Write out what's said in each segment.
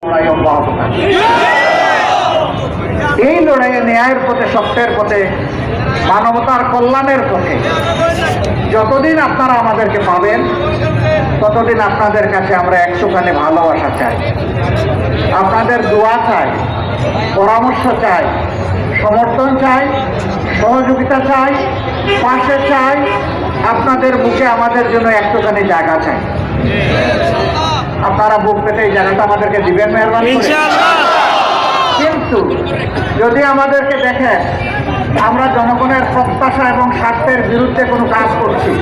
লড়াই অব্যাহত থাকবে। এই লড়াইয়ে ন্যায়ের পথে, সত্যের পথে, মানবতার কল্যাণের পথে যতদিন আপনারা আমাদেরকে পাবেন ততদিন আপনাদের কাছে আমরা একটুখানি ভালোবাসা চাই, আপনাদের দোয়া চাই, পরামর্শ চাই, সমর্থন চাই, সহযোগিতা চাই, পাশে চাই, আপনাদের বুকে আমাদের জন্য একটুখানি জায়গা চাই। আপনারা বুক পেতে এই জায়গাটা আমাদেরকে দিবেন মেহরবানি করে। কিন্তু যদি আমাদেরকে দেখেন আমরা জনগণের প্রত্যাশা এবং স্বার্থের বিরুদ্ধে কোনো কাজ করছি,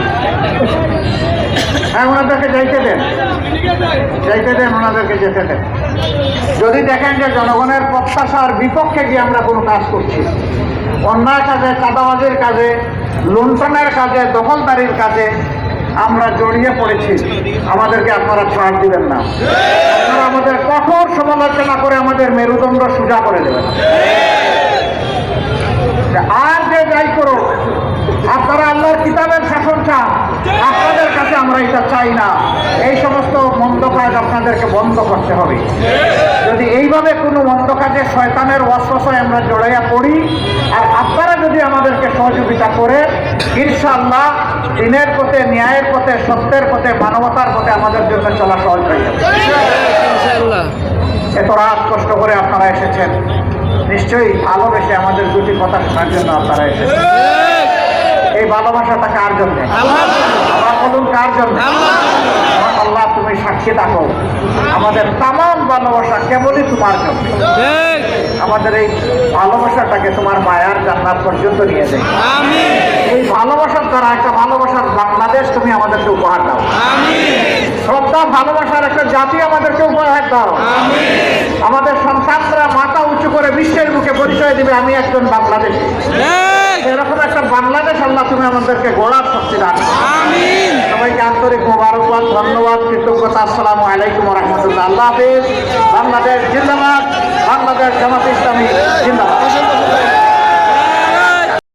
ওনাদেরকে যাইতে দেন, ওনাদেরকে যেতে দেন। যদি দেখেন যে জনগণের প্রত্যাশার বিপক্ষে গিয়ে আমরা কোনো কাজ করছি, অন্যায় কাজে, চাঁদাবাজির কাজে, লুণ্ঠনের কাজে, দখলদারির কাজে আমরা জড়িয়ে পড়েছি, আমাদেরকে আপনারা ছাড় দিবেন না। আপনারা আমাদের কঠোর সমালোচনা করে আমাদের মেরুদণ্ড সোজা করে দেবেন। আর যে যাই করুক, আপনারা আল্লাহর কিতাবের শাসন চান, আপনাদের কাছে আমরা এটা চাই না। এই সমস্ত মন্দ কাজ আপনাদেরকে বন্ধ করতে হবে। যদি এইভাবে কোনো মন্দ কাজে শয়তানের ওয়াসওয়াসায় আমরা জড়াইয়া পড়ি আর আপনারা যদি আমাদেরকে সহযোগিতা করে, ইনশাআল্লাহ দিনের পথে, ন্যায়ের পথে, সত্যের পথে, মানবতার পথে আমাদের জন্য চলা সহজ হয়ে যাবে। এত রাত কষ্ট করে আপনারা এসেছেন, নিশ্চয়ই ভালোবেসে আমাদের দুটি কথা শোনার জন্য আপনারা এসেছেন। এই ভালোবাসাটা কার জন্য? আবার বলুন, কার জন্য? আল্লাহ, তুমি সাক্ষী থাকো, আমাদের তাম ভালোবাসা কেবলই তোমার জন্য। আমাদের এই ভালোবাসাটাকে তোমার মায়ার জান্নাত পর্যন্ত নিয়ে যায়। এই ভালোবাসার দ্বারা একটা ভালোবাসার বাংলাদেশ তুমি আমাদেরকে উপহার দাও। শ্রদ্ধা, ভালোবাসার একটা জাতি আমাদেরকে উপহার দাও। আমাদের সন্তানরা মাথা উঁচু করে বিশ্বের মুখে পরিচয় দিবে, আমি একজন বাংলাদেশী। এরকম একটা বাংলাদেশ আল্লাহ তুমি আমাদেরকে গড়ার শক্তি দাও। সবাইকে আন্তরিক মোবারকবাদ, ধন্যবাদ, কৃতজ্ঞতা। আসসালামু আলাইকুম ওয়া রাহমাতুল্লাহ। আল্লাহ হাফেজ। বাংলাদেশ